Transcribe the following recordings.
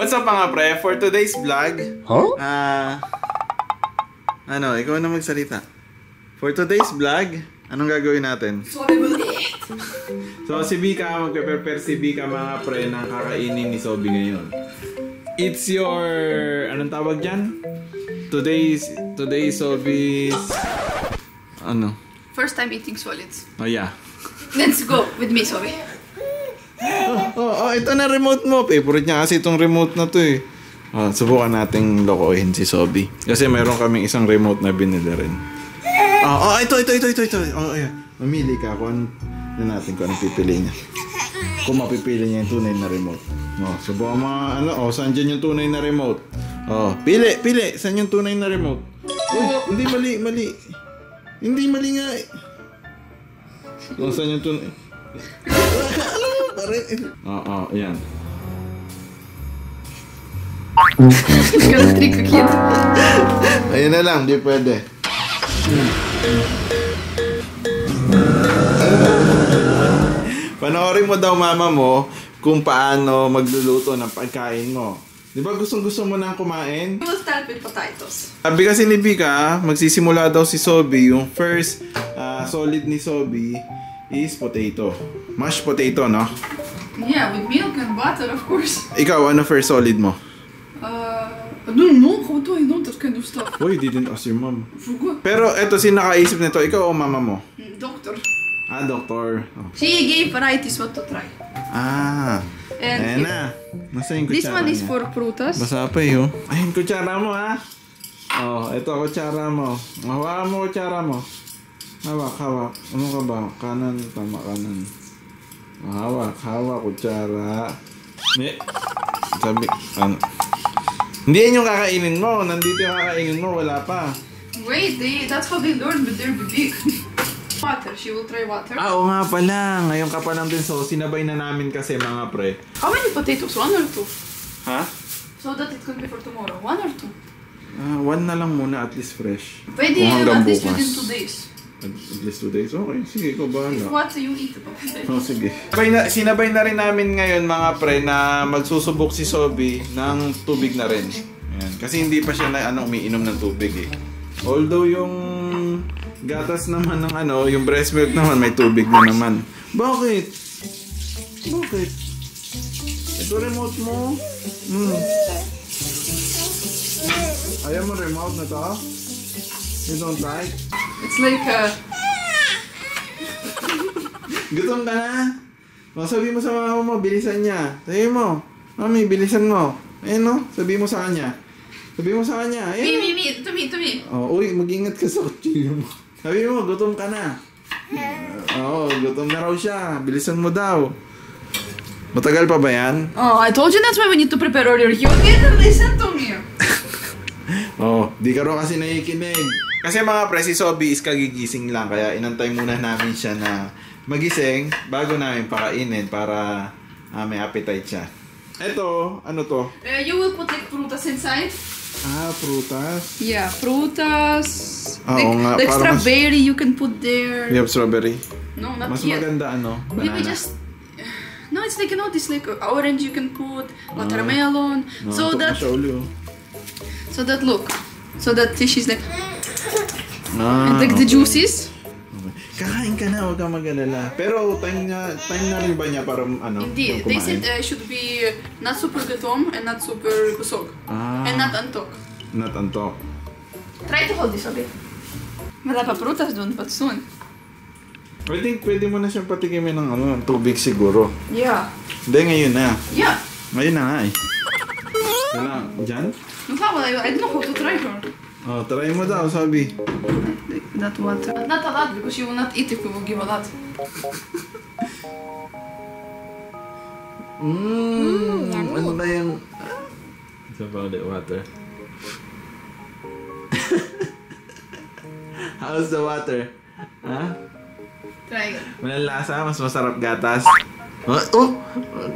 What's up mga pre? For today's vlog, ikaw na magsalita. For today's vlog, anong gagawin natin? So si Bika, magpe-prepare si Bika mga pre ng kakainin ni Sobi ngayon. It's your, anong tawag dyan? Today's Sobi's, First time eating solids. Oh yeah. Let's go with me, Sobi. Ito na remote mo. Favorite niya kasi itong remote na to eh. Subukan nating lokohin si Sobi. Kasi meron kaming isang remote na binili rin. Ito. Ayan. Mamili ka kung natin kung anong pipili niya. Kung mapipili niya yung tunay na remote. Subukan mo, saan dyan yung tunay na remote? Pili. Saan yung tunay na remote? Uy, hindi mali. Hindi mali nga eh. Kung saan yung tunay... Yan. Gonna trick a kid. Ayun na lang, di pwede. Panoorin mo daw mama mo kung paano magluluto ng pagkain mo. Di ba gusto mo nang kumain? We will start with potatoes. Sabi kasi ni Bika, magsisimula daw si Sobi. Yung first solid ni Sobi is potato. Mashed potato, no? Yeah, with milk and butter, of course. Ikaw, ano first solid mo? I don't know. How do I know that kind of stuff? Oh, you didn't ask your mom. Forgot. Pero eto, sino nakaisip nito? Ikaw o mama mo? Doctor. Doctor. Oh. She gave varieties what to try. Ayan na. Nasa yung kutsara this one is niya. for prutas. Basa pa yun. Ayun, kutsara mo ha. Ito kutsara mo. Hawakan mo kutsara mo. Hawak. Ano ka ba? Kanan, tama kanan. Hawak, kutsara. Sabi, Hindi yan yung kakainin mo. Nandito yung kakainin mo, wala pa. Wait, that's how they learn, but they're big. Water, she will try water. Oo nga pala. Ngayon ka pa lang din. So, sinabay na namin kasi mga pre. How many potatoes? 1 or 2? Ha? So that it could be for tomorrow. 1 or 2? 1 na lang muna, at least fresh. Pwede at least within 2 days. At least 2 days? Okay, sige, ikaw bahala. What do you eat about it? Sige. Sinabay na rin namin ngayon mga pre na magsusubok si Sobi ng tubig na rin. Ayan. Kasi hindi pa siya umiinom ng tubig eh. Although yung gatas naman ng yung breast milk naman may tubig na naman. Bakit? Ito remote mo? Ayaw mo remote na to? You don't like? It's like Gutom ka na? Sabi mo sa mama mo, bilisan niya. Sabi mo, mami, bilisan mo. Ayun no, sabi mo sa kanya. Ayun, me, to me. Uy, mag-ingat ka sa kutsilyo mo. Sabi mo, gutom ka na. Gutom na raw siya. Bilisan mo daw. Matagal pa ba yan? I told you that's why we need to prepare earlier. You didn't listen to me. Di ka raw kasi nakikinig. Kasi mga pre, si Sobi is kagigising lang. Kaya inantay muna namin siya na magising bago namin pakainin para may appetite siya. Eto, ano to? You will put like prutas inside. Prutas? Yeah, prutas. Like parang strawberry you can put there. You have strawberry? No, not mas yet. Mas maganda banana? Maybe just... No, it's like, this like orange you can put, watermelon. So that look. So that she's like... and like the juices. Kakain ka na, huwag kang mag-alala. Pero time na rin ba niya para Indeed, they said should be not super gutom and not super busog. And not antok. Not antok. Try to hold this a bit. Wala pa prutas dun, but soon. I think pwede mo na siyang patikimin ng tubig siguro. Yeah. Hindi, ngayon na. Yeah. Ngayon na nga eh. Kailangan, dyan? No, I don't know how to try her. Try mo daw, sabi. That water. Not a lot, because she will not eat if we will give a lot. Ano na yung... It's about the water. How's the water? Try it. Walang lasa, mas masarap gatas.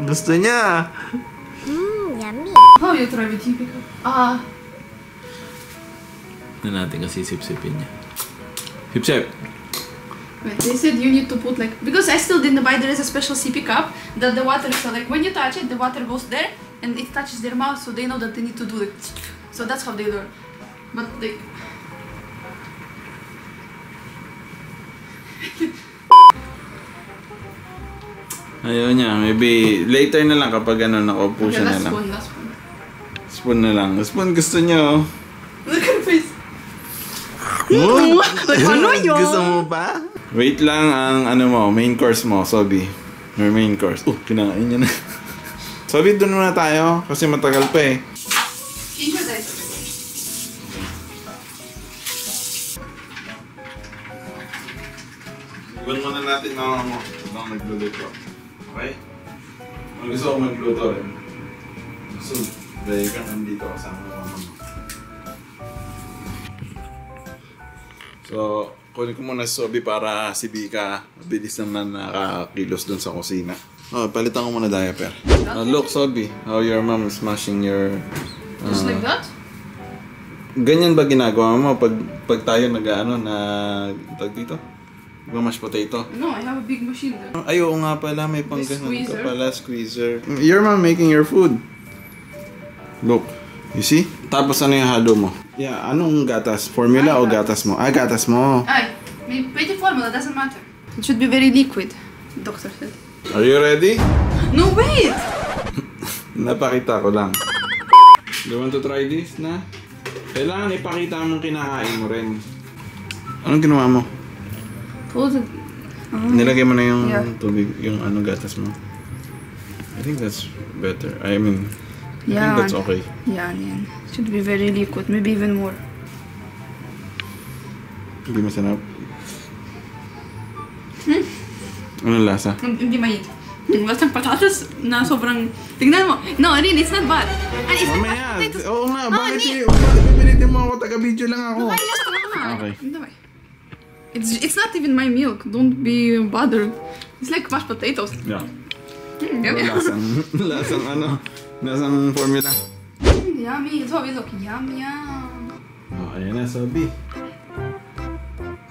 Gusto niya. Yummy. How you try with Hipika? Na natin kasi sip-sipin niya. Sip-sip! Wait, they said you need to put like, because I still didn't buy, there is a special sippy cup that the water is like, when you touch it, the water goes there and it touches their mouth, so they know that they need to do it. So that's how they learn. But they... Ayaw niya. Maybe later na lang kapag ano, nakaupo Okay, siya na last lang. one, last one. Spoon na lang. Spoon gusto niyo. Look at her face. Oh, Ano yun? gusto mo pa? Wait lang ang ano mo, main course mo, Sobi. Your main course. Kinakain niya na. Sobi, doon muna tayo kasi matagal pa eh. Change your diaper. Iwan muna natin na mo. Habang nagluluto. Okay? Kung gusto ko magluto rin. So, dahil ka nandito kasama mo mama mo. So, kunin ko muna si Sobi para si Bika mabilis naman nakakilos dun sa kusina. Oh, palitan ko muna diaper. Look, Sobi, how your mom is smashing your... Just like that? Ganyan ba ginagawa mo pag tayo nag-ano na... Tag dito? Mash potato. No, I have a big machine there. Ay, oo nga pala, may pang ganun ka Squeezer. pala, squeezer. Your mom making your food. Look, you see? Tapos ano yung halo mo? Yeah, anong gatas? Formula o gatas mo? Ah, gatas mo. Ay, may pretty formula, doesn't matter. It should be very liquid, the doctor said. Are you ready? No, wait! Napakita ko lang. Do you want to try this na? Kailangan ipakita mong kinakain mo rin. Anong ginawa mo? Close it. Nilagay mo na yung Yeah. tubig, yung ano gatas mo. I think that's better. I mean, I think Yeah. that's okay. Yeah, yeah. It should be very liquid, maybe even more. Hindi masarap. Anong lasa? Hindi mainit. Lasang patatas na sobrang... Tingnan mo. No, really, it's not bad. And it's not Mamaya! potatoes. Oo nga, No, bakit hindi. pipilitin mo ako? Taga-video lang ako. Давай, я сказала. Okay. Давай. It's not even my milk. Don't be bothered. It's like mashed potatoes. Yeah. Yummy. Lasang ano, lasang formula. Yummy. So we look yum yum. Oh, ayan na, Sobi.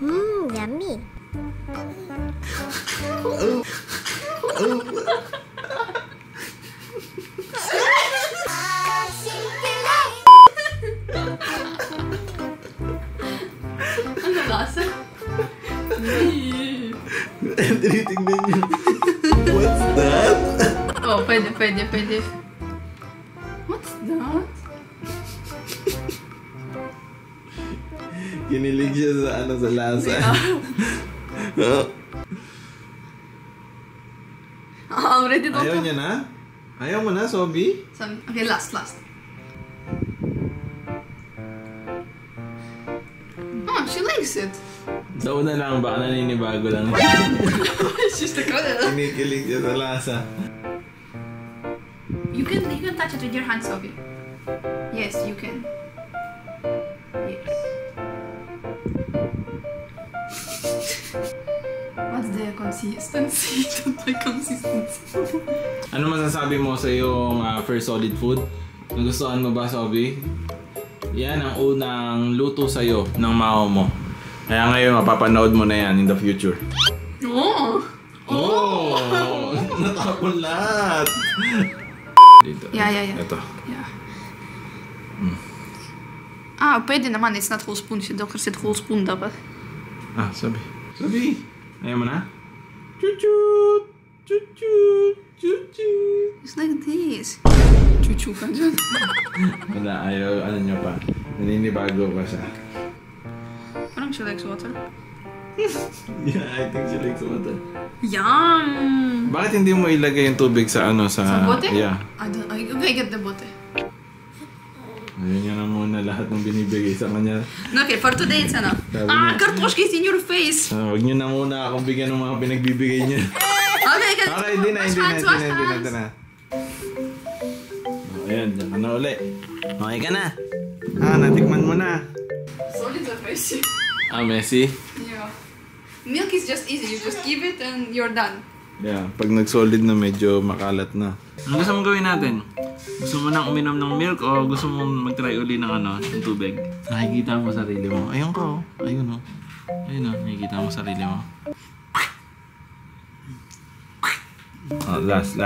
Yummy. Ano lasa? Tinitignan niyo. What's that? Oh, pwede. What's that? Kinilig siya sa ano, sa lasa. Oh. Already don't Ayaw niya na? Ayaw mo na, Sobi? Okay, last. Oh, she likes it. Sa una lang, baka naninibago lang. She's the color. Kinikilig siya sa lasa. You can touch it with your hands, Sophie. Yes, you can. Yes. What's the consistency? My consistency. Ano masasabi mo sa iyong first solid food? Nagustuhan mo ba, Sobi? Yan ang unang luto sa'yo ng mama mo. Kaya ngayon, mapapanood mo na yan in the future. Oh! Oh! Natapon lahat! Dito. Yeah. Ito. Yeah. Ah, pwede naman. It's not whole spoon. Si Doctor said whole spoon dapat. Ah, Sobi. Sobi! Ayaw mo na? Chuchut! Chuchut! Chuchut! It's like this. Chuchu ka dyan. Wala, ayaw, ano nyo pa. Naninibago pa siya. Parang she likes water. Yeah, I think she likes water. Yum! Bakit hindi mo ilagay yung tubig sa ano, sa... Sa bote? Yeah. Okay, get the bote. Ayun niya na muna lahat ng binibigay sa kanya. Okay, for today it's enough. Sabi Ah, niya. kartoshka is in your face. Huwag niyo na muna akong bigyan ng mga pinagbibigay niya. Okay, get Okay, hindi na. Oh, ayan, dyan ka na uli. Okay ka na. Natikman mo na. Solid or messy? Messi? Yeah. Milk is just easy. You just give it and you're done. Yeah, pag nag-solid na medyo makalat na. Ano gusto mong gawin natin? Gusto mo nang uminom ng milk o gusto mong mag-try uli ng ano, ng tubig? Nakikita mo sarili mo. Ayun ko. Ayun o. Ayun o, nakikita mo sarili mo. Oh, last.